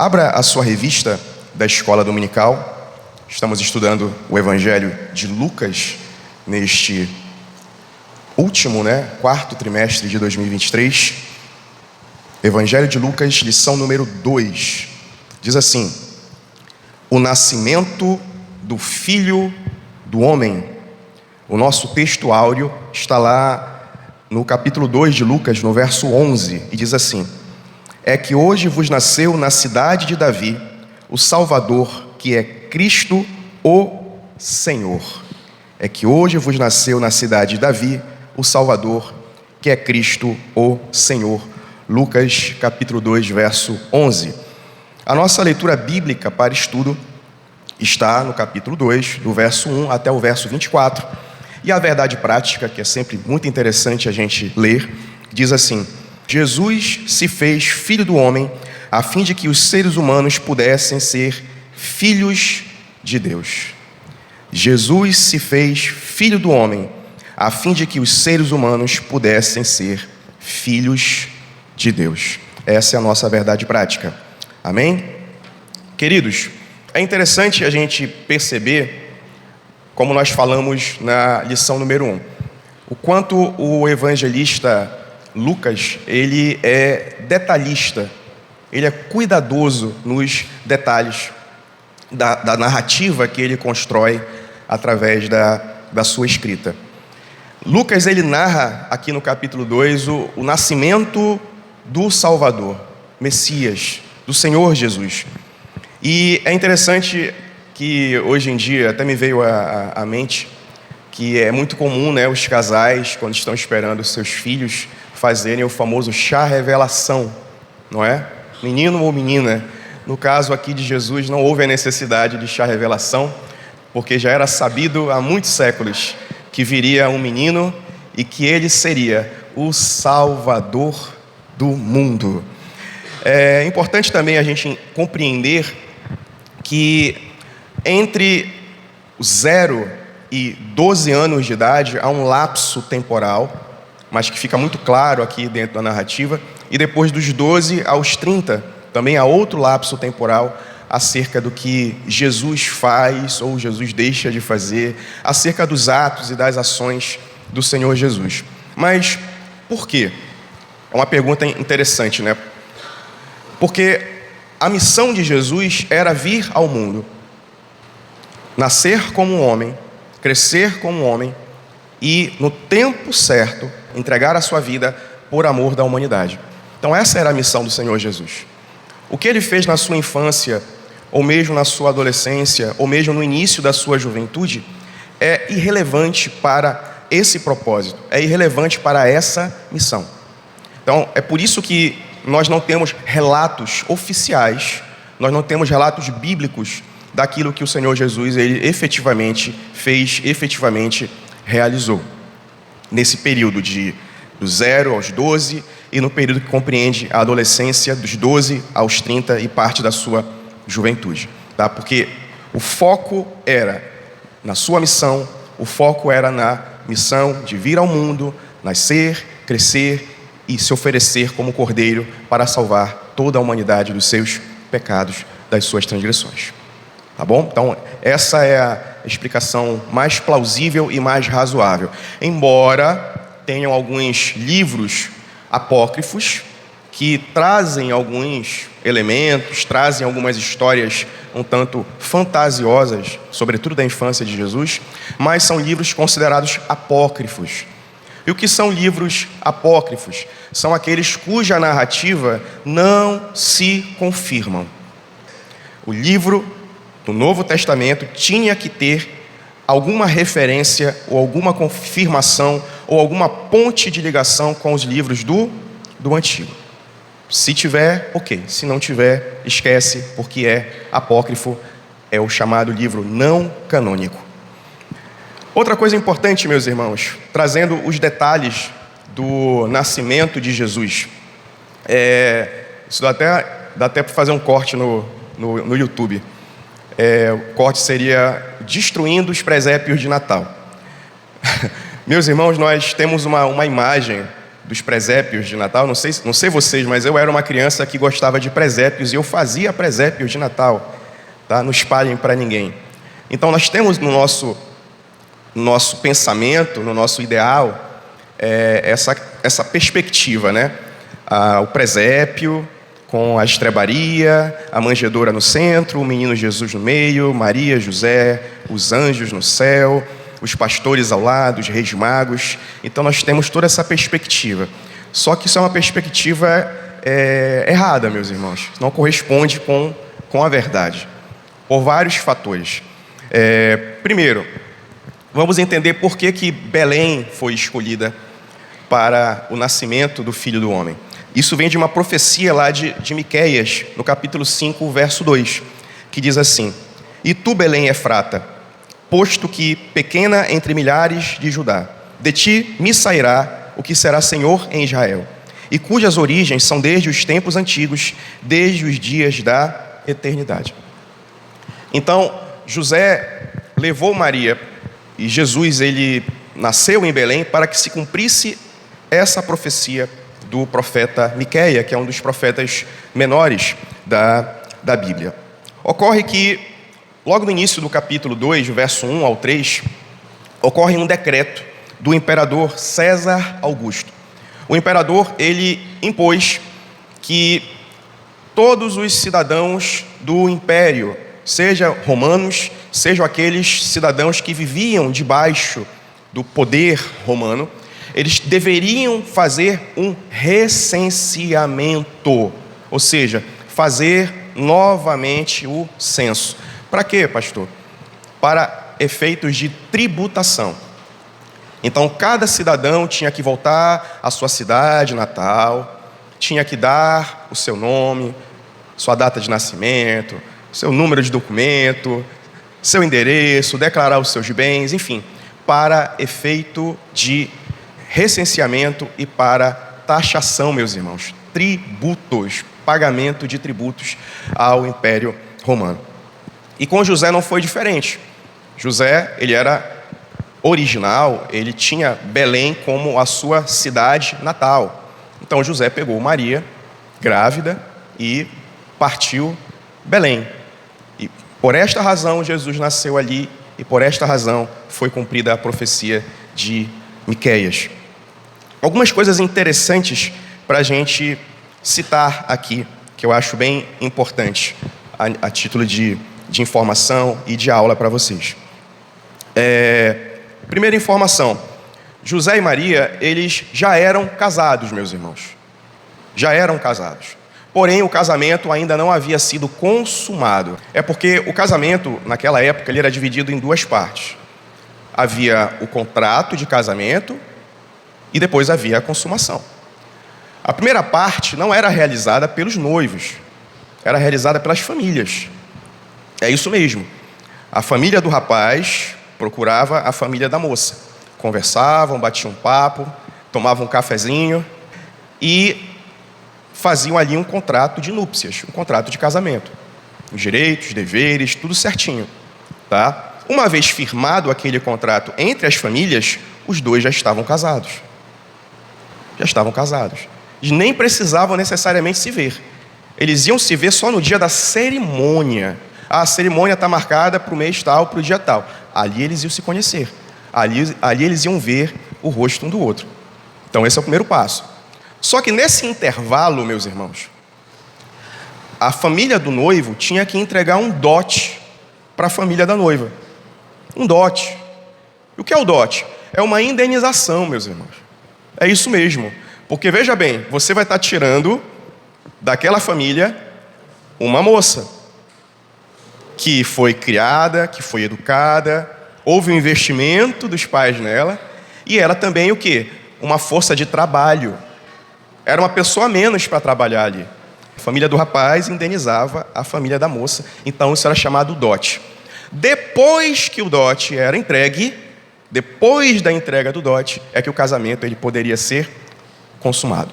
Abra a sua revista da Escola Dominical. Estamos estudando o Evangelho de Lucas neste último, quarto trimestre de 2023. Evangelho de Lucas, lição número 2. Diz assim: o nascimento do Filho do Homem. O nosso texto áureo está lá no capítulo 2 de Lucas, no verso 11, e diz assim: é que hoje vos nasceu na cidade de Davi o Salvador, que é Cristo o Senhor. É que hoje vos nasceu na cidade de Davi o Salvador, que é Cristo o Senhor. Lucas capítulo 2, verso 11. A nossa leitura bíblica para estudo está no capítulo 2, do verso 1 até o verso 24. E a verdade prática, que é sempre muito interessante a gente ler, diz assim: Jesus se fez filho do homem, a fim de que os seres humanos pudessem ser filhos de Deus. Jesus se fez filho do homem, a fim de que os seres humanos pudessem ser filhos de Deus. Essa é a nossa verdade prática. Amém? Queridos, é interessante a gente perceber, como nós falamos na lição número 1, o quanto o evangelista Lucas, ele é detalhista, ele é cuidadoso nos detalhes da narrativa que ele constrói através da sua escrita. Lucas, ele narra aqui no capítulo 2 o nascimento do Salvador, Messias, do Senhor Jesus. E é interessante que hoje em dia, até me veio à mente, que é muito comum, os casais, quando estão esperando seus filhos, fazerem o famoso chá revelação, não é? Menino ou menina. No caso aqui de Jesus, não houve a necessidade de chá revelação, porque já era sabido há muitos séculos que viria um menino e que ele seria o Salvador do mundo. É importante também a gente compreender que entre 0 e 12 anos de idade há um lapso temporal, mas que fica muito claro aqui dentro da narrativa, e depois dos 12 aos 30, também há outro lapso temporal acerca do que Jesus faz ou Jesus deixa de fazer, acerca dos atos e das ações do Senhor Jesus. Mas por quê? É uma pergunta interessante, Porque a missão de Jesus era vir ao mundo, nascer como um homem, crescer como um homem e, no tempo certo, entregar a sua vida por amor da humanidade. Então essa era a missão do Senhor Jesus. O que ele fez na sua infância, ou mesmo na sua adolescência, ou mesmo no início da sua juventude, é irrelevante para esse propósito, é irrelevante para essa missão. Então é por isso que nós não temos relatos oficiais, nós não temos relatos bíblicos daquilo que o Senhor Jesus, ele efetivamente fez, efetivamente realizou. Nesse período do 0 aos 12 e no período que compreende a adolescência, dos 12 aos 30 e parte da sua juventude. Porque o foco era na sua missão, o foco era na missão de vir ao mundo, nascer, crescer e se oferecer como cordeiro para salvar toda a humanidade dos seus pecados, das suas transgressões. Tá bom? Então, essa é a explicação mais plausível e mais razoável. Embora tenham alguns livros apócrifos que trazem alguns elementos, trazem algumas histórias um tanto fantasiosas, sobretudo da infância de Jesus, mas são livros considerados apócrifos. E o que são livros apócrifos? São aqueles cuja narrativa não se confirmam. O livro do Novo Testamento tinha que ter alguma referência ou alguma confirmação ou alguma ponte de ligação com os livros do Antigo. Se tiver, ok. Se não tiver, esquece, porque é apócrifo, é o chamado livro não canônico. Outra coisa importante, meus irmãos, trazendo os detalhes do nascimento de Jesus. Isso dá até para fazer um corte no YouTube. O corte seria Destruindo os Presépios de Natal. Meus irmãos, nós temos uma imagem dos presépios de Natal. Não sei vocês, mas eu era uma criança que gostava de presépios e eu fazia presépios de Natal, tá? Não espalhem para ninguém. Então nós temos no nosso pensamento, no nosso ideal, essa perspectiva, né? O presépio com a estrebaria, a manjedoura no centro, o menino Jesus no meio, Maria, José, os anjos no céu, os pastores ao lado, os reis magos. Então nós temos toda essa perspectiva. Só que isso é uma perspectiva errada, meus irmãos. Não corresponde com a verdade, por vários fatores. Primeiro, vamos entender por que Belém foi escolhida para o nascimento do Filho do Homem. Isso vem de uma profecia lá de Miqueias, no capítulo 5, verso 2, que diz assim: E tu, Belém Efrata, posto que pequena entre milhares de Judá, de ti me sairá o que será Senhor em Israel, e cujas origens são desde os tempos antigos, desde os dias da eternidade. Então, José levou Maria, e Jesus, ele nasceu em Belém para que se cumprisse essa profecia do profeta Miqueias, que é um dos profetas menores da Bíblia. Ocorre que, logo no início do capítulo 2, verso 1 ao 3, ocorre um decreto do imperador César Augusto. O imperador, ele impôs que todos os cidadãos do império, seja romanos, sejam aqueles cidadãos que viviam debaixo do poder romano, eles deveriam fazer um recenseamento, ou seja, fazer novamente o censo. Para quê, pastor? Para efeitos de tributação. Então, cada cidadão tinha que voltar à sua cidade natal, tinha que dar o seu nome, sua data de nascimento, seu número de documento, seu endereço, declarar os seus bens, enfim, para efeito de recenseamento e para taxação, meus irmãos, tributos, pagamento de tributos ao Império Romano. E com José não foi diferente. José, ele era original, ele tinha Belém como a sua cidade natal. Então José pegou Maria, grávida, e partiu Belém. E por esta razão Jesus nasceu ali, e por esta razão foi cumprida a profecia de Miqueias. Algumas coisas interessantes para a gente citar aqui, que eu acho bem importante, a título de informação e de aula para vocês. Primeira informação: José e Maria, eles já eram casados, meus irmãos. Já eram casados. Porém, o casamento ainda não havia sido consumado. É porque o casamento, naquela época, ele era dividido em duas partes. Havia o contrato de casamento e depois havia a consumação. A primeira parte não era realizada pelos noivos, era realizada pelas famílias. É isso mesmo. A família do rapaz procurava a família da moça. Conversavam, batiam um papo, tomavam um cafezinho e faziam ali um contrato de núpcias, um contrato de casamento. Os direitos, deveres, tudo certinho, tá? Uma vez firmado aquele contrato entre as famílias, os dois já estavam casados. Já estavam casados. Eles nem precisavam necessariamente se ver. Eles iam se ver só no dia da cerimônia. A cerimônia está marcada para o mês tal, para o dia tal. Ali eles iam se conhecer. Ali eles iam ver o rosto um do outro. Então esse é o primeiro passo. Só que nesse intervalo, meus irmãos, a família do noivo tinha que entregar um dote para a família da noiva. Um dote. E o que é o dote? É uma indenização, meus irmãos. É isso mesmo. Porque veja bem, você vai estar tirando daquela família uma moça que foi criada, que foi educada, houve um investimento dos pais nela, e ela também o quê? Uma força de trabalho. Era uma pessoa a menos para trabalhar ali. A família do rapaz indenizava a família da moça, então isso era chamado dote. Depois que o dote era entregue, depois da entrega do dote, é que o casamento ele poderia ser consumado.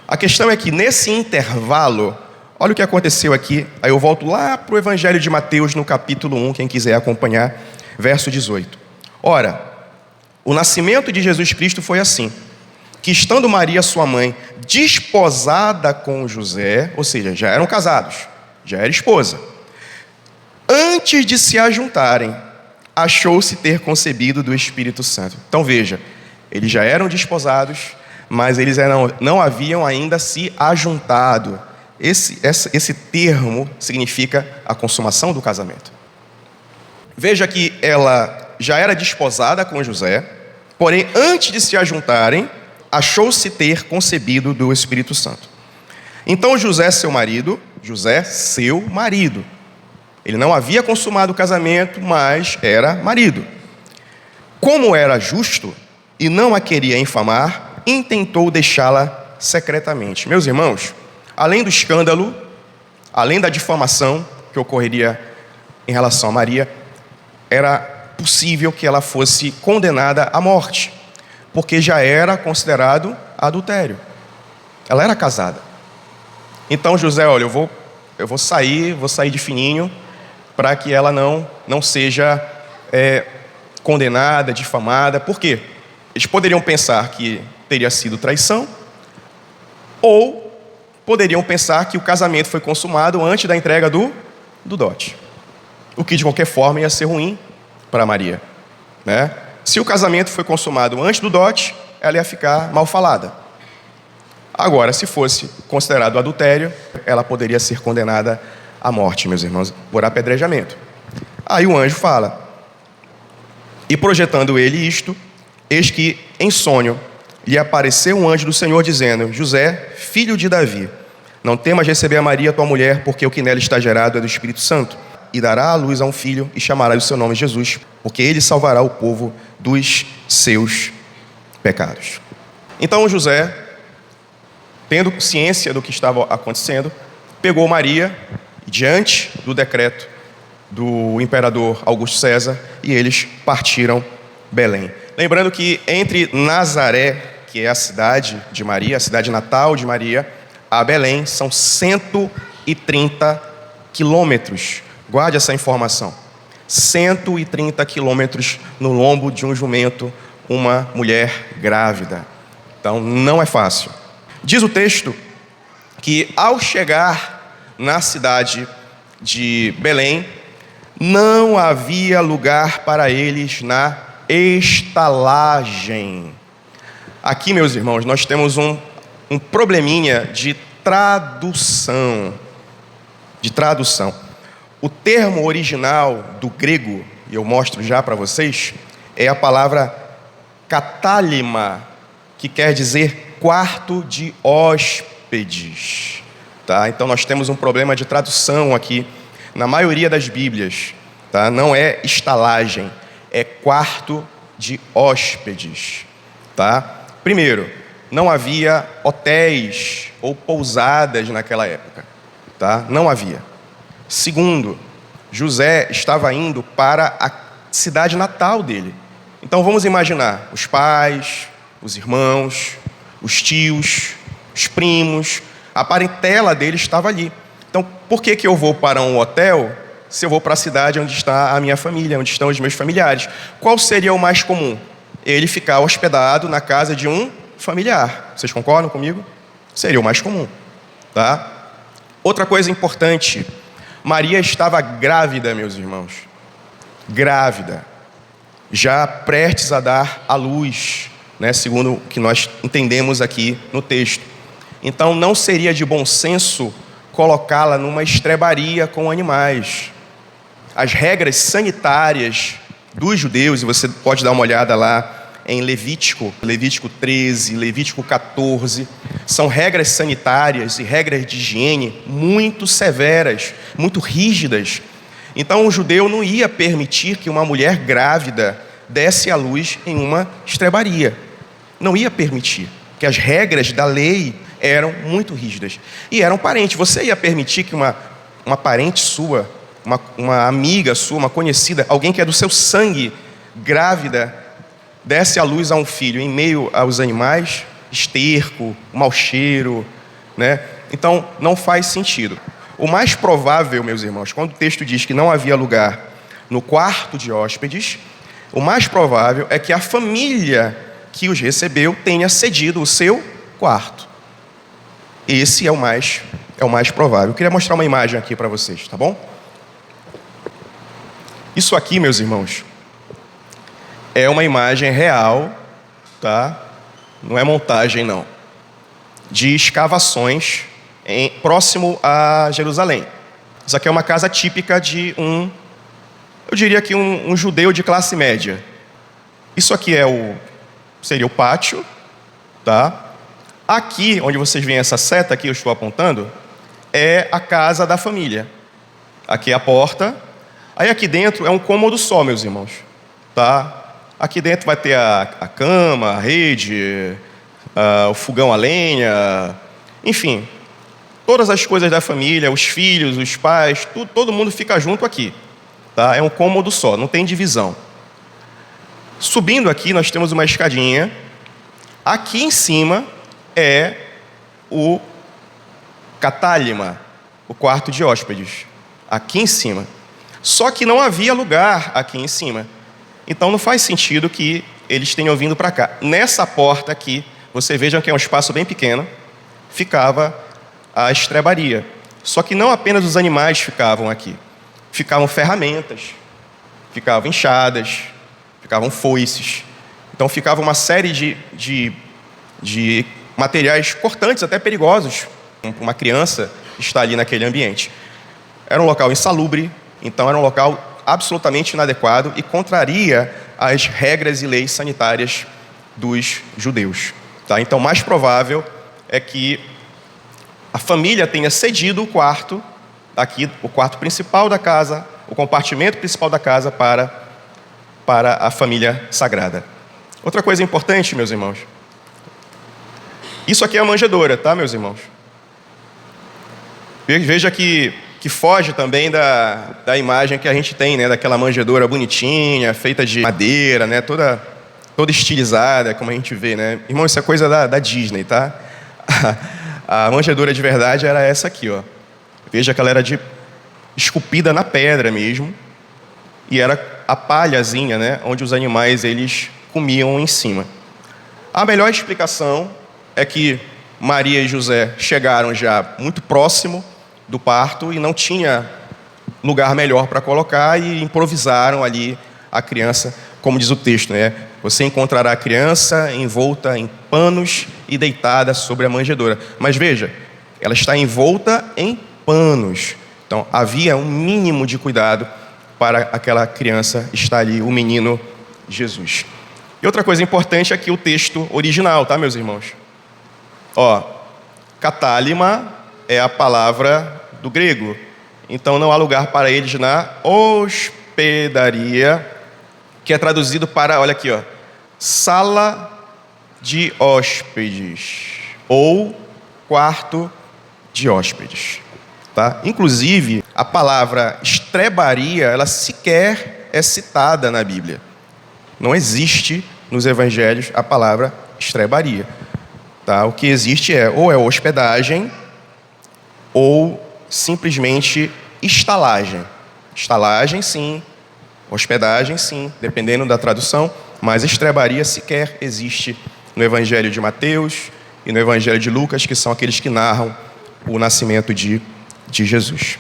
A questão é que nesse intervalo, olha o que aconteceu aqui. Aí eu volto lá para o Evangelho de Mateus, no capítulo 1, quem quiser acompanhar, verso 18. Ora, o nascimento de Jesus Cristo foi assim. que estando Maria, sua mãe, desposada com José, ou seja, já eram casados, já era esposa, antes de se ajuntarem, achou-se ter concebido do Espírito Santo. Então veja, eles já eram desposados, mas eles não haviam ainda se ajuntado. Esse termo significa a consumação do casamento. Veja que ela já era desposada com José, porém, antes de se ajuntarem, achou-se ter concebido do Espírito Santo. Então José, seu marido, ele não havia consumado o casamento, mas era marido. Como era justo e não a queria infamar, intentou deixá-la secretamente. Meus irmãos, além do escândalo, além da difamação que ocorreria em relação a Maria, era possível que ela fosse condenada à morte, porque já era considerado adultério. Ela era casada. Então José, olha, eu vou sair de fininho, para que ela não seja condenada, difamada. Por quê? Eles poderiam pensar que teria sido traição, ou poderiam pensar que o casamento foi consumado antes da entrega do dote, o que de qualquer forma ia ser ruim para Maria, né? Se o casamento foi consumado antes do dote, ela ia ficar mal falada. Agora, se fosse considerado adultério, ela poderia ser condenada à morte, meus irmãos, por apedrejamento. Aí o anjo fala: e projetando ele isto, eis que em sonho lhe apareceu um anjo do Senhor dizendo: José, filho de Davi, não temas receber a Maria, tua mulher, porque o que nela está gerado é do Espírito Santo, e dará à luz a um filho, e chamará o seu nome Jesus, porque ele salvará o povo dos seus pecados. Então José, tendo ciência do que estava acontecendo, pegou Maria diante do decreto do imperador Augusto César, e eles partiram Belém. Lembrando que entre Nazaré, que é a cidade de Maria, a cidade natal de Maria, a Belém, são 130 quilômetros. Guarde essa informação. 130 quilômetros no lombo de um jumento, uma mulher grávida. Então, não é fácil. Diz o texto que, ao chegar na cidade de Belém, não havia lugar para eles na estalagem. Aqui, meus irmãos, nós temos um probleminha de tradução. O termo original do grego, e eu mostro já para vocês, é a palavra katálima, que quer dizer quarto de hóspedes. Tá? Então nós temos um problema de tradução aqui na maioria das Bíblias. Tá? Não é estalagem, é quarto de hóspedes. Tá? Primeiro, não havia hotéis ou pousadas naquela época. Tá? Não havia. Segundo, José estava indo para a cidade natal dele. Então vamos imaginar os pais, os irmãos, os tios, os primos, a parentela dele estava ali. Então, por que eu vou para um hotel se eu vou para a cidade onde está a minha família, onde estão os meus familiares? Qual seria o mais comum? Ele ficar hospedado na casa de um familiar. Vocês concordam comigo? Seria o mais comum, tá? Outra coisa importante, Maria estava grávida, meus irmãos. Grávida. Já prestes a dar à luz, né, segundo o que nós entendemos aqui no texto. Então não seria de bom senso colocá-la numa estrebaria com animais. As regras sanitárias dos judeus, e você pode dar uma olhada lá em Levítico 13, Levítico 14, são regras sanitárias e regras de higiene muito severas, muito rígidas. Então o judeu não ia permitir que uma mulher grávida desse à luz em uma estrebaria. Não ia permitir, porque as regras da lei eram muito rígidas. E eram parentes. Você ia permitir que uma parente sua, uma amiga sua, uma conhecida, alguém que é do seu sangue, grávida, desse à luz a um filho em meio aos animais? Esterco, mau cheiro, né? Então não faz sentido. O mais provável, meus irmãos, quando o texto diz que não havia lugar no quarto de hóspedes, o mais provável é que a família que os recebeu tenha cedido o seu quarto. Esse é o mais provável. Eu queria mostrar uma imagem aqui para vocês, tá bom? Isso aqui, meus irmãos, é uma imagem real, tá? Não é montagem, não. De escavações próximo a Jerusalém. Isso aqui é uma casa típica de eu diria que um judeu de classe média. Isso aqui seria o pátio, tá? Aqui, onde vocês veem essa seta aqui, eu estou apontando, é a casa da família. Aqui é a porta. Aí aqui dentro é um cômodo só, meus irmãos, tá? Aqui dentro vai ter a cama, a rede, o fogão a lenha, enfim, todas as coisas da família, os filhos, os pais, todo mundo fica junto aqui, tá? É um cômodo só, não tem divisão. Subindo aqui, nós temos uma escadinha. Aqui em cima é o catálima, o quarto de hóspedes. Aqui em cima. Só que não havia lugar aqui em cima. Então não faz sentido que eles tenham vindo para cá. Nessa porta aqui, vocês vejam que é um espaço bem pequeno, ficava a estrebaria. Só que não apenas os animais ficavam aqui. Ficavam ferramentas, ficavam enxadas, ficavam foices. Então ficava uma série de materiais cortantes, até perigosos, para uma criança estar ali naquele ambiente. Era um local insalubre, então era um local absolutamente inadequado e contraria as regras e leis sanitárias dos judeus. Tá? Então, mais provável é que a família tenha cedido o quarto, aqui, o quarto principal da casa, o compartimento principal da casa para a família sagrada. Outra coisa importante, meus irmãos, isso aqui é a manjedoura, tá, meus irmãos? Veja que foge também da imagem que a gente tem, né, daquela manjedoura bonitinha, feita de madeira, né, toda estilizada, como a gente vê, né? Irmão, isso é coisa da Disney, tá? A manjedoura de verdade era essa aqui, ó. Veja que ela era esculpida na pedra mesmo, e era a palhazinha, né, onde os animais eles comiam em cima. A melhor explicação é que Maria e José chegaram já muito próximo do parto e não tinha lugar melhor para colocar e improvisaram ali a criança, como diz o texto, né? Você encontrará a criança envolta em panos e deitada sobre a manjedoura. Mas veja, ela está envolta em panos. Então havia um mínimo de cuidado para aquela criança estar ali, o menino Jesus. E outra coisa importante é aqui o texto original, tá, meus irmãos? Ó, catálima é a palavra do grego. Então não há lugar para eles na hospedaria, que é traduzido para, olha aqui, ó, sala de hóspedes ou quarto de hóspedes, tá? Inclusive, a palavra estrebaria, ela sequer é citada na Bíblia. Não existe nos evangelhos a palavra estrebaria, tá? O que existe ou é hospedagem ou simplesmente estalagem. Estalagem, sim. Hospedagem, sim, dependendo da tradução. Mas estrebaria sequer existe no Evangelho de Mateus e no Evangelho de Lucas, que são aqueles que narram o nascimento de Jesus.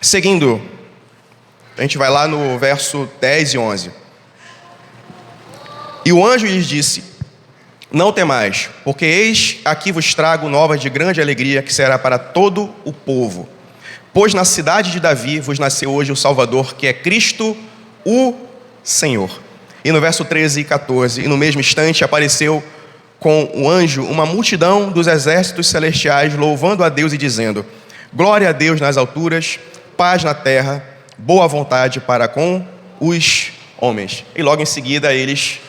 Seguindo, a gente vai lá no verso 10 e 11. E o anjo lhes disse: não temais, porque eis aqui vos trago novas de grande alegria, que será para todo o povo. Pois na cidade de Davi vos nasceu hoje o Salvador, que é Cristo, o Senhor. E no verso 13 e 14, e no mesmo instante apareceu com o anjo uma multidão dos exércitos celestiais, louvando a Deus e dizendo: glória a Deus nas alturas, paz na terra, boa vontade para com os homens. E logo em seguida eles,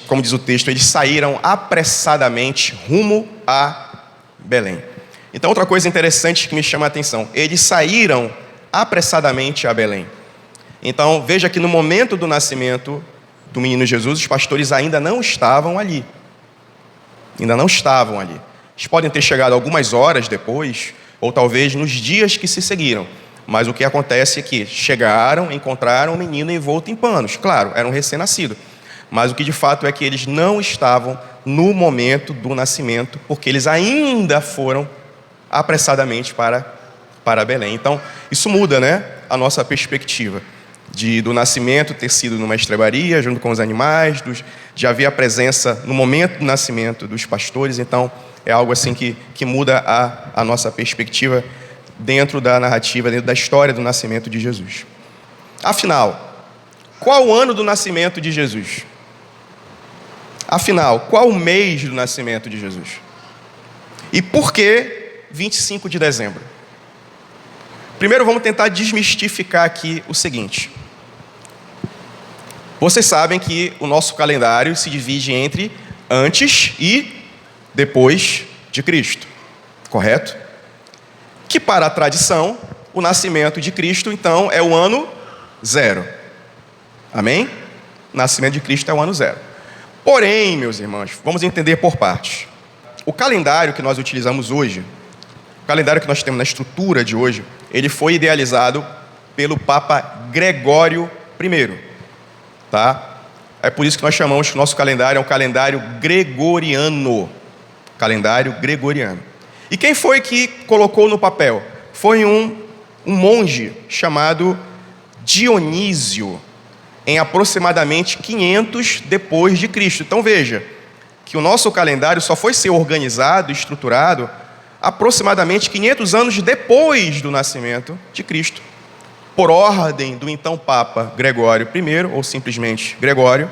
como diz o texto, eles saíram apressadamente rumo a Belém. Então, outra coisa interessante que me chama a atenção, eles saíram apressadamente a Belém. Então, veja que no momento do nascimento do menino Jesus, os pastores ainda não estavam ali. Ainda não estavam ali. Eles podem ter chegado algumas horas depois, ou talvez nos dias que se seguiram. Mas o que acontece é que chegaram, encontraram o menino envolto em panos. Claro, era um recém-nascido. Mas o que de fato é que eles não estavam no momento do nascimento, porque eles ainda foram apressadamente para Belém. Então, isso muda, né, a nossa perspectiva do nascimento ter sido numa estrebaria, junto com os animais, de haver a presença no momento do nascimento dos pastores. Então, é algo assim que muda a nossa perspectiva dentro da narrativa, dentro da história do nascimento de Jesus. Afinal, qual o ano do nascimento de Jesus? Afinal, qual o mês do nascimento de Jesus? E por que 25 de dezembro? Primeiro, vamos tentar desmistificar aqui o seguinte. Vocês sabem que o nosso calendário se divide entre antes e depois de Cristo, correto? Que para a tradição, o nascimento de Cristo, então, é o ano 0. Amém? O nascimento de Cristo é o ano 0. Porém, meus irmãos, vamos entender por partes. O calendário que nós utilizamos hoje, o calendário que nós temos na estrutura de hoje, ele foi idealizado pelo Papa Gregório I. Tá? É por isso que nós chamamos que o nosso calendário é um calendário gregoriano. Calendário gregoriano. E quem foi que colocou no papel? Foi um monge chamado Dionísio, em aproximadamente 500 depois de Cristo. Então veja, que o nosso calendário só foi ser organizado, estruturado, aproximadamente 500 anos depois do nascimento de Cristo, por ordem do então Papa Gregório I, ou simplesmente Gregório,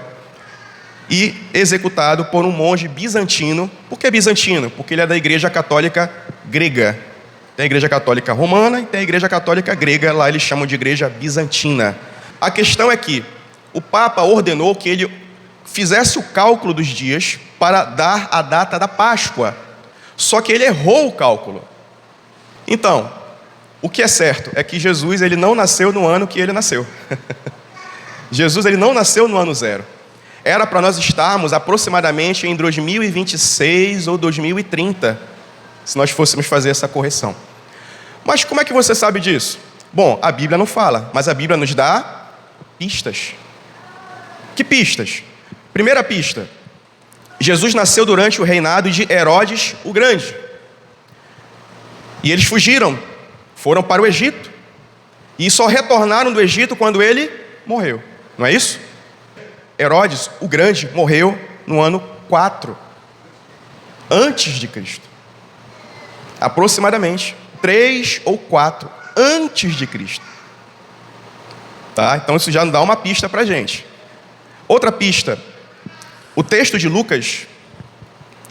e executado por um monge bizantino. Por que bizantino? Porque ele é da Igreja Católica Grega. Tem a Igreja Católica Romana e tem a Igreja Católica Grega, lá eles chamam de Igreja Bizantina. A questão é que o Papa ordenou que ele fizesse o cálculo dos dias para dar a data da Páscoa. Só que ele errou o cálculo. Então, o que é certo é que Jesus ele não nasceu no ano que ele nasceu. Jesus ele não nasceu no ano 0. Era para nós estarmos aproximadamente em 2026 ou 2030, se nós fôssemos fazer essa correção. Mas como é que você sabe disso? Bom, a Bíblia não fala, mas a Bíblia nos dá pistas. Que pistas? Primeira pista: Jesus nasceu durante o reinado de Herodes o Grande. E eles fugiram, foram para o Egito. E só retornaram do Egito quando ele morreu. Não é isso? Herodes o Grande morreu no ano 4 antes de Cristo. Aproximadamente 3 ou 4 antes de Cristo. Tá? Então isso já dá uma pista para a gente. Outra pista: o texto de Lucas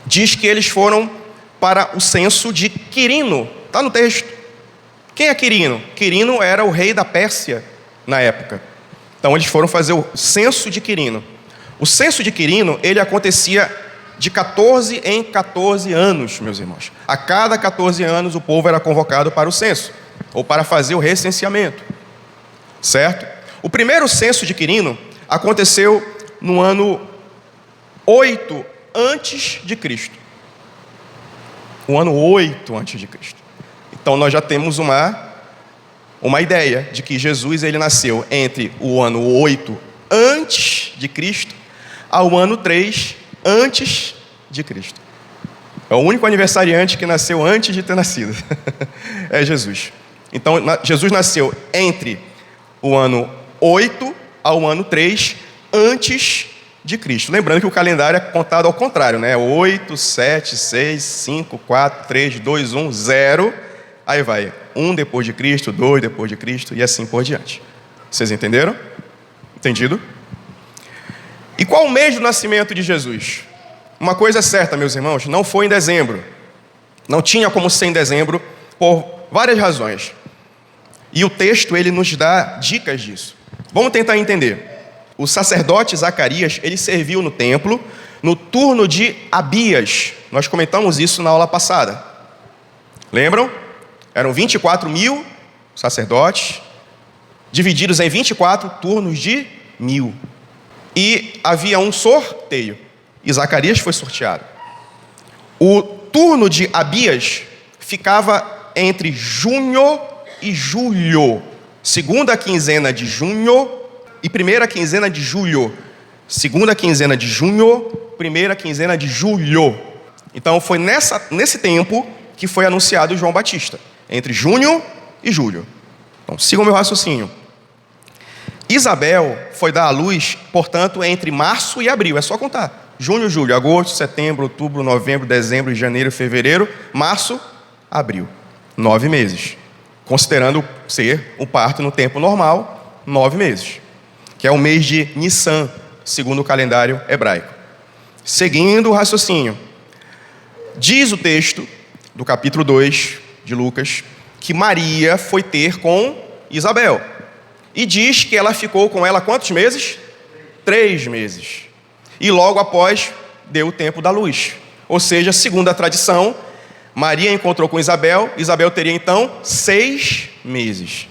diz que eles foram para o censo de Quirino. Está no texto. Quem é Quirino? Quirino era o rei da Pérsia na época. Então eles foram fazer o censo de Quirino. O censo de Quirino, ele acontecia de 14 em 14 anos, meus irmãos. A cada 14 anos o povo era convocado para o censo, ou para fazer o recenseamento. Certo? O primeiro censo de Quirino aconteceu no ano 8 antes de Cristo. O ano 8 antes de Cristo. Então nós já temos uma ideia de que Jesus ele nasceu entre o ano 8 antes de Cristo ao ano 3 antes de Cristo. É o único aniversariante que nasceu antes de ter nascido. É Jesus. Então Jesus nasceu entre o ano 8 ao ano 3 antes de Cristo. Lembrando que o calendário é contado ao contrário, né? 8, 7, 6, 5, 4, 3, 2, 1, 0. Aí vai 1 depois de Cristo, 2 depois de Cristo e assim por diante. Vocês entenderam? Entendido? E qual o mês do nascimento de Jesus? Uma coisa é certa, meus irmãos, não foi em dezembro. Não tinha como ser em dezembro por várias razões. E o texto ele nos dá dicas disso. Vamos tentar entender. O sacerdote Zacarias, ele serviu no templo no turno de Abias. Nós comentamos isso na aula passada. Lembram? Eram 24 mil sacerdotes, divididos em 24 turnos de 1000. E havia um sorteio. E Zacarias foi sorteado. O turno de Abias ficava entre junho e julho. Segunda quinzena de junho e primeira quinzena de julho. segunda quinzena de junho, primeira quinzena de julho. Então foi nesse tempo que foi anunciado João Batista, entre junho e julho. Então sigam o meu raciocínio. Isabel foi dar à luz, portanto, entre março e abril, é só contar. Junho, julho, agosto, setembro, outubro, novembro, dezembro, janeiro, fevereiro, março, abril. 9 meses. Considerando ser o parto no tempo normal, 9 meses. Que é o mês de Nissan, segundo o calendário hebraico. Seguindo o raciocínio. Diz o texto do capítulo 2 de Lucas que Maria foi ter com Isabel. E diz que ela ficou com ela quantos meses? 3 meses. E logo após deu o tempo da luz. Ou seja, segundo a tradição, Maria encontrou com Isabel, Isabel teria então 6 meses.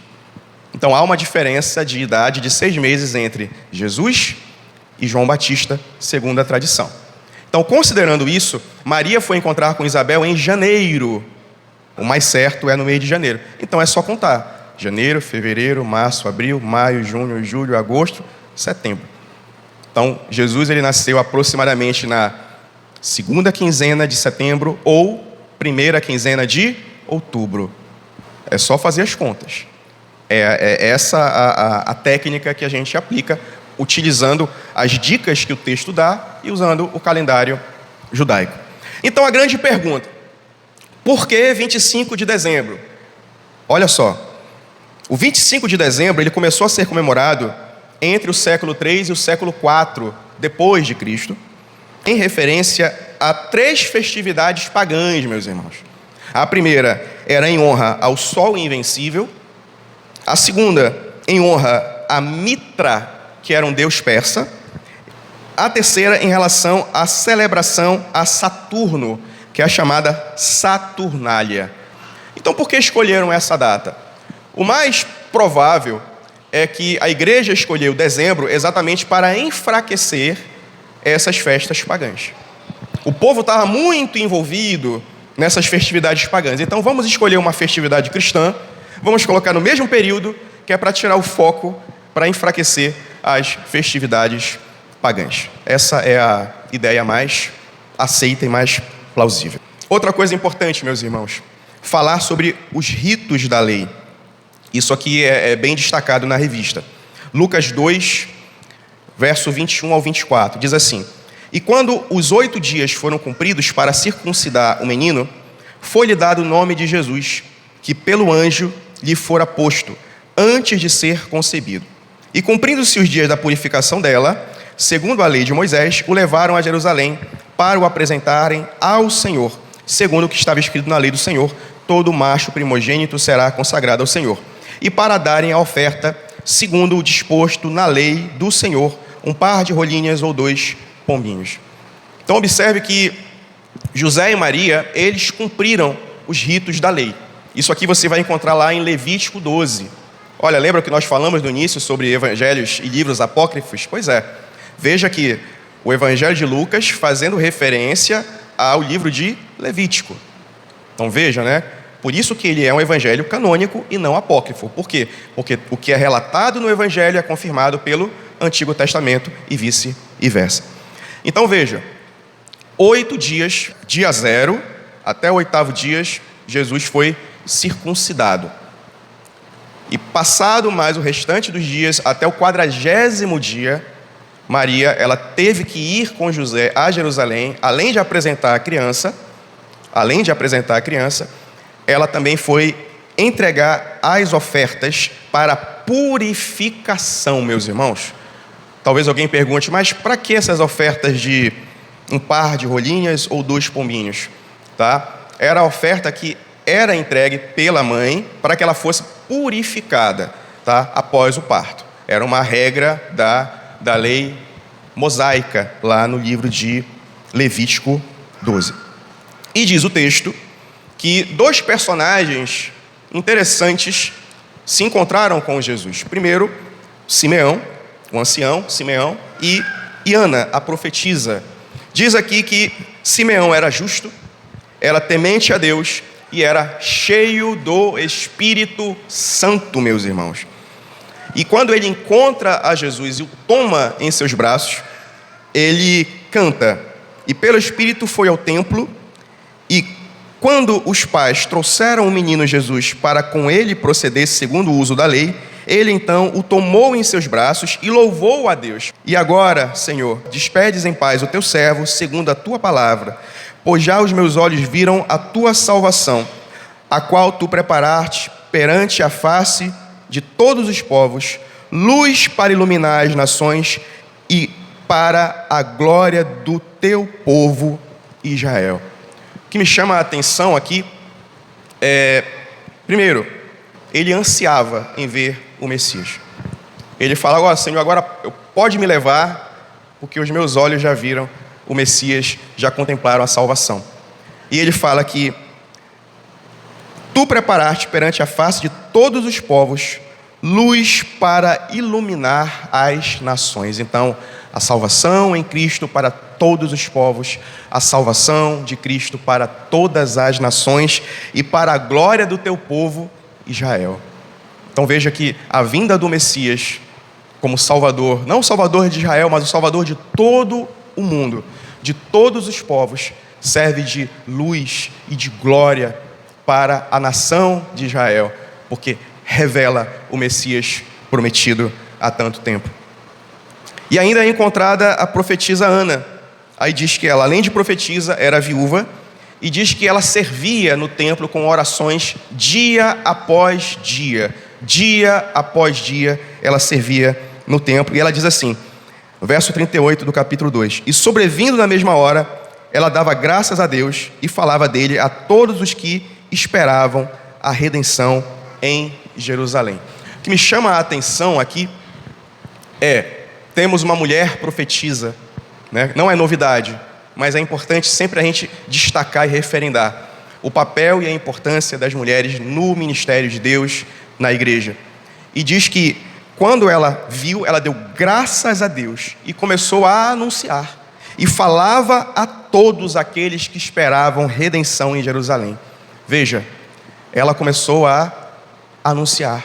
Então há uma diferença de idade de 6 meses entre Jesus e João Batista, segundo a tradição. Então, considerando isso, Maria foi encontrar com Isabel em janeiro. O mais certo é no mês de janeiro. Então é só contar. Janeiro, fevereiro, março, abril, maio, junho, julho, agosto, setembro. Então, Jesus ele nasceu aproximadamente na segunda quinzena de setembro ou primeira quinzena de outubro. É só fazer as contas. É essa a técnica que a gente aplica, utilizando as dicas que o texto dá e usando o calendário judaico. Então, a grande pergunta: por que 25 de dezembro? Olha só, o 25 de dezembro ele começou a ser comemorado entre o século 3 e o século 4 depois de Cristo, em referência a 3 festividades pagãs, meus irmãos. A primeira era em honra ao Sol Invencível, a segunda em honra a Mitra, que era um deus persa, a terceira em relação à celebração a Saturno, que é a chamada Saturnália. Então, por que escolheram essa data? O mais provável é que a igreja escolheu dezembro exatamente para enfraquecer essas festas pagãs. O povo estava muito envolvido nessas festividades pagãs. Então vamos escolher uma festividade cristã, vamos colocar no mesmo período, que é para tirar o foco, para enfraquecer as festividades pagãs. Essa é a ideia mais aceita e mais plausível. Outra coisa importante, meus irmãos, falar sobre os ritos da lei. Isso aqui é bem destacado na revista. Lucas 2, verso 21 ao 24, diz assim: E quando os 8 dias foram cumpridos para circuncidar o menino, foi-lhe dado o nome de Jesus, que pelo anjo lhe fora posto, antes de ser concebido. E cumprindo-se os dias da purificação dela, segundo a lei de Moisés, o levaram a Jerusalém para o apresentarem ao Senhor, segundo o que estava escrito na lei do Senhor: todo macho primogênito será consagrado ao Senhor. E para darem a oferta, segundo o disposto na lei do Senhor, um par de rolinhas ou 2 pombinhos. Então observe que José e Maria, eles cumpriram os ritos da lei. Isso aqui você vai encontrar lá em Levítico 12. Olha, lembra que nós falamos no início sobre evangelhos e livros apócrifos? Pois é. Veja que o evangelho de Lucas fazendo referência ao livro de Levítico. Então veja, né? Por isso que ele é um evangelho canônico e não apócrifo. Por quê? Porque o que é relatado no evangelho é confirmado pelo Antigo Testamento e vice-versa. Então veja, 8 dias, dia 0, até o 8º dia, Jesus foi circuncidado. E passado mais o restante dos dias, até o 40º dia, Maria, ela teve que ir com José a Jerusalém, além de apresentar a criança, ela também foi entregar as ofertas para purificação, meus irmãos. Talvez alguém pergunte, mas para que essas ofertas de um par de rolinhas ou 2 pombinhos? Tá? Era a oferta que era entregue pela mãe para que ela fosse purificada, tá? Após o parto. Era uma regra da lei mosaica, lá no livro de Levítico 12. E diz o texto que 2 personagens interessantes se encontraram com Jesus. Primeiro, Simeão, o ancião Simeão, e Ana, a profetisa. Diz aqui que Simeão era justo, era temente a Deus e era cheio do Espírito Santo, meus irmãos. E quando ele encontra a Jesus e o toma em seus braços, ele canta: e pelo Espírito foi ao templo, e quando os pais trouxeram o menino Jesus para com ele procedesse segundo o uso da lei, ele então o tomou em seus braços e louvou a Deus. E agora, Senhor, despedes em paz o teu servo, segundo a tua palavra, pois já os meus olhos viram a tua salvação, a qual tu preparaste perante a face de todos os povos, luz para iluminar as nações e para a glória do teu povo Israel. O que me chama a atenção aqui é, primeiro, ele ansiava em ver o Messias. Ele fala: agora, Senhor, agora pode me levar, porque os meus olhos já viram o Messias, já contemplaram a salvação. E ele fala que tu preparaste perante a face de todos os povos luz para iluminar as nações. Então, a salvação em Cristo para todos os povos, a salvação de Cristo para todas as nações e para a glória do teu povo Israel. Então veja que a vinda do Messias como Salvador, não o Salvador de Israel, mas o Salvador de todo o mundo, de todos os povos, serve de luz e de glória para a nação de Israel, porque revela o Messias prometido há tanto tempo. E ainda é encontrada a profetisa Ana. Aí diz que ela, além de profetisa, era viúva, e diz que ela servia no templo com orações dia após dia. Dia após dia ela servia no templo. E ela diz assim, no verso 38 do capítulo 2: e sobrevindo na mesma hora, ela dava graças a Deus e falava dele a todos os que esperavam a redenção em Jerusalém. O que me chama a atenção aqui temos uma mulher profetisa, né? Não é novidade, mas é importante sempre a gente destacar e referendar o papel e a importância das mulheres no ministério de Deus, na igreja. E diz que quando ela viu, ela deu graças a Deus e começou a anunciar, e falava a todos aqueles que esperavam redenção em Jerusalém. Veja, ela começou a anunciar,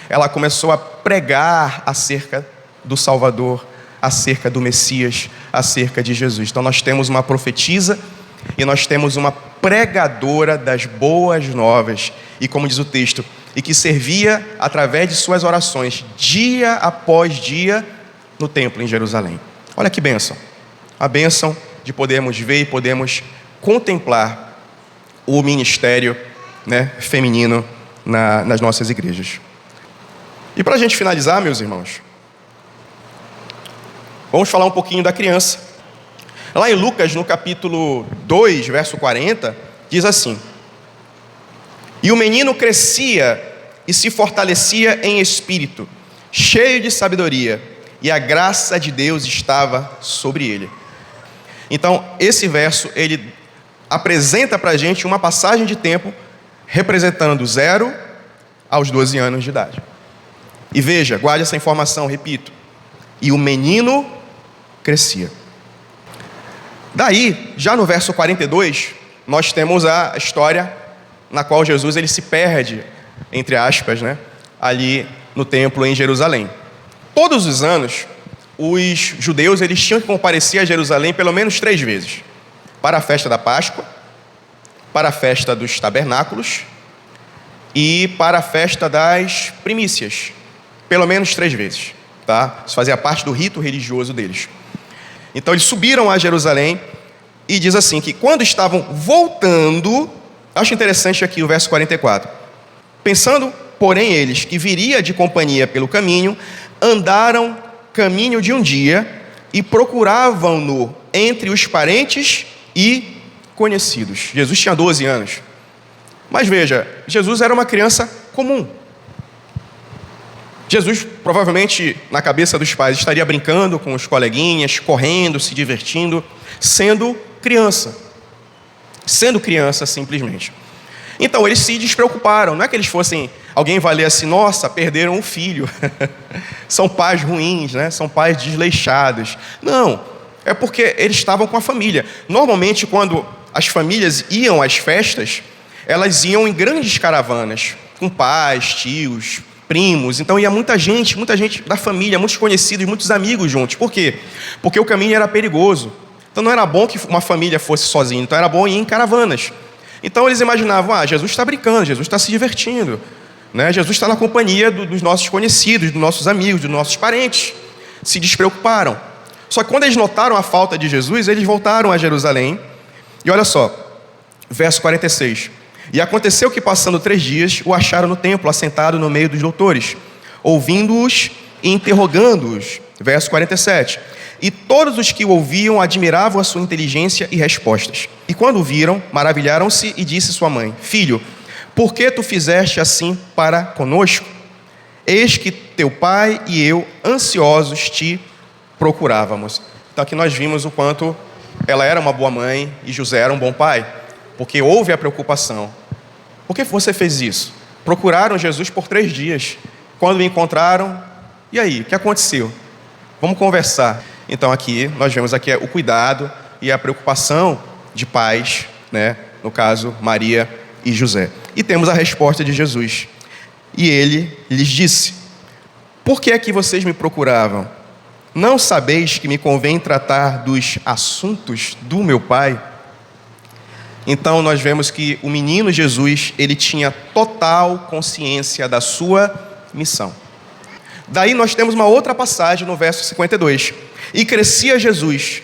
ela começou a pregar acerca do Salvador, acerca do Messias, acerca de Jesus. Então nós temos uma profetisa e nós temos uma pregadora das boas novas, e como diz o texto, e que servia através de suas orações dia após dia no templo em Jerusalém. Olha que bênção, a bênção de podermos ver e podermos contemplar o ministério, né, feminino nas nossas igrejas. E para a gente finalizar, meus irmãos, vamos falar um pouquinho da criança. Lá em Lucas, no capítulo 2, verso 40, diz assim: e o menino crescia e se fortalecia em espírito, cheio de sabedoria, e a graça de Deus estava sobre ele. Então, esse verso, ele apresenta para a gente uma passagem de tempo representando 0 aos 12 anos de idade. E veja, guarde essa informação, repito: e o menino crescia. Daí, já no verso 42, nós temos a história na qual Jesus ele se perde, entre aspas, né, ali no templo em Jerusalém. Todos os anos, os judeus eles tinham que comparecer a Jerusalém pelo menos 3 vezes: para a festa da Páscoa, para a festa dos tabernáculos e para a festa das primícias, pelo menos 3 vezes, tá? Isso fazia parte do rito religioso deles. Então eles subiram a Jerusalém, e diz assim que quando estavam voltando, acho interessante aqui o verso 44, pensando, porém, eles que viria de companhia pelo caminho, andaram caminho de um dia e procuravam-no entre os parentes e conhecidos. Jesus tinha 12 anos. Mas veja, Jesus era uma criança comum. Jesus, provavelmente, na cabeça dos pais, estaria brincando com os coleguinhas, correndo, se divertindo, sendo criança. Sendo criança, simplesmente. Então, eles se despreocuparam. Não é que eles fossem... Alguém vai ler assim: nossa, perderam um filho. São pais ruins, né? São pais desleixados. Não, é porque eles estavam com a família. Normalmente, quando as famílias iam às festas, elas iam em grandes caravanas, com pais, tios, primos. Então ia muita gente da família, muitos conhecidos, muitos amigos juntos. Por quê? Porque o caminho era perigoso. Então não era bom que uma família fosse sozinha, então era bom ir em caravanas. Então eles imaginavam, Jesus está brincando, Jesus está se divertindo, né? Jesus está na companhia dos nossos conhecidos, dos nossos amigos, dos nossos parentes. Se despreocuparam. Só que quando eles notaram a falta de Jesus, eles voltaram a Jerusalém. E olha só, verso 46. E aconteceu que, passando 3 dias, o acharam no templo, assentado no meio dos doutores, ouvindo-os e interrogando-os. Verso 47. E todos os que o ouviam admiravam a sua inteligência e respostas. E quando o viram, maravilharam-se, e disse sua mãe: Filho, por que tu fizeste assim para conosco? Eis que teu pai e eu, ansiosos, te procurávamos. Então aqui nós vimos o quanto ela era uma boa mãe e José era um bom pai, porque houve a preocupação. Por que você fez isso? Procuraram Jesus por 3 dias. Quando o encontraram, e aí, o que aconteceu? Vamos conversar. Então aqui, nós vemos aqui o cuidado e a preocupação de pais, né? No caso, Maria e José. E temos a resposta de Jesus. E ele lhes disse: Por que é que vocês me procuravam? Não sabeis que me convém tratar dos assuntos do meu Pai? Então nós vemos que o menino Jesus, ele tinha total consciência da sua missão. Daí nós temos uma outra passagem no verso 52. E crescia Jesus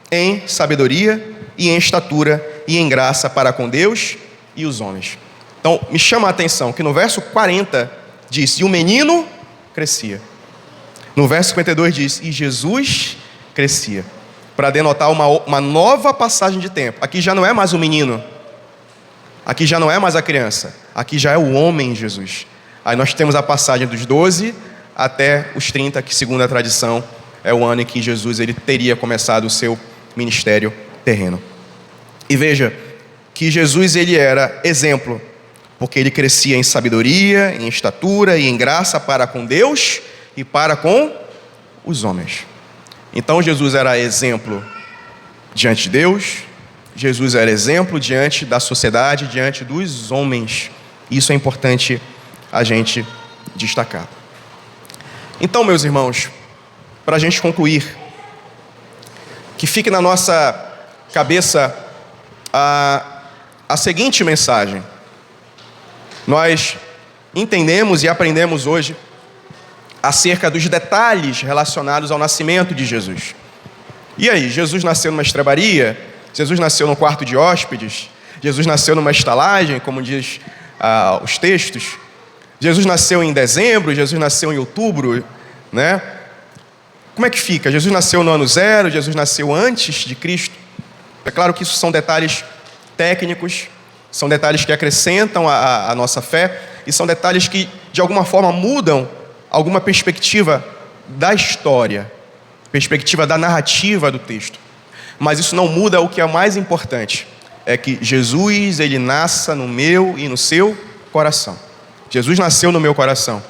em sabedoria e em estatura e em graça para com Deus e os homens. Então me chama a atenção que no verso 40 diz: E o menino crescia. No verso 52 diz: E Jesus crescia. Para denotar uma nova passagem de tempo. Aqui já não é mais o menino. Aqui já não é mais a criança. Aqui já é o homem Jesus. Aí nós temos a passagem dos 12 até os 30, que segundo a tradição é o ano em que Jesus ele teria começado o seu ministério terreno. E veja que Jesus ele era exemplo, porque ele crescia em sabedoria, em estatura e em graça para com Deus e para com os homens. Então Jesus era exemplo diante de Deus, Jesus era exemplo diante da sociedade, diante dos homens. Isso é importante a gente destacar. Então, meus irmãos, para a gente concluir, que fique na nossa cabeça a seguinte mensagem. Nós entendemos e aprendemos hoje acerca dos detalhes relacionados ao nascimento de Jesus. E aí, Jesus nasceu numa estrebaria? Jesus nasceu num quarto de hóspedes? Jesus nasceu numa estalagem, como diz os textos? Jesus nasceu em dezembro? Jesus nasceu em outubro? Né? Como é que fica? Jesus nasceu no ano 0? Jesus nasceu antes de Cristo? É claro que isso são detalhes técnicos, são detalhes que acrescentam a nossa fé e são detalhes que, de alguma forma, mudam alguma perspectiva da história, perspectiva da narrativa do texto. Mas isso não muda o que é mais importante, é que Jesus, ele nasça no meu e no seu coração. Jesus nasceu no meu coração.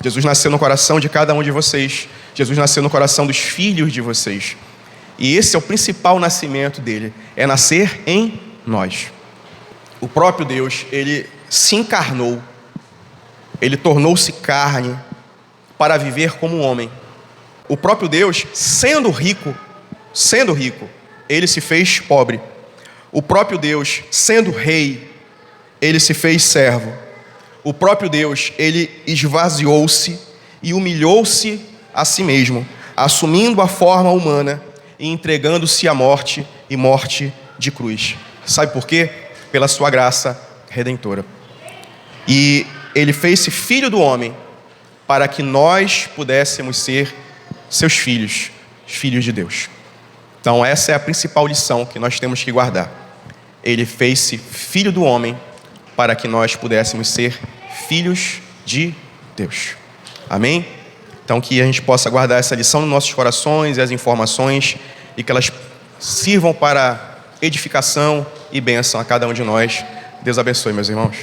Jesus nasceu no coração de cada um de vocês. Jesus nasceu no coração dos filhos de vocês. E esse é o principal nascimento dele, é nascer em nós. O próprio Deus, ele se encarnou, ele tornou-se carne para viver como um homem. O próprio Deus, sendo rico, ele se fez pobre. O próprio Deus, sendo rei, ele se fez servo. O próprio Deus, ele esvaziou-se e humilhou-se a si mesmo, assumindo a forma humana e entregando-se à morte e morte de cruz. Sabe por quê? Pela sua graça redentora. E ele fez-se filho do homem para que nós pudéssemos ser seus filhos, filhos de Deus. Então essa é a principal lição que nós temos que guardar. Ele fez-se filho do homem para que nós pudéssemos ser filhos de Deus. Amém? Então que a gente possa guardar essa lição nos nossos corações e as informações e que elas sirvam para edificação e bênção a cada um de nós. Deus abençoe, meus irmãos.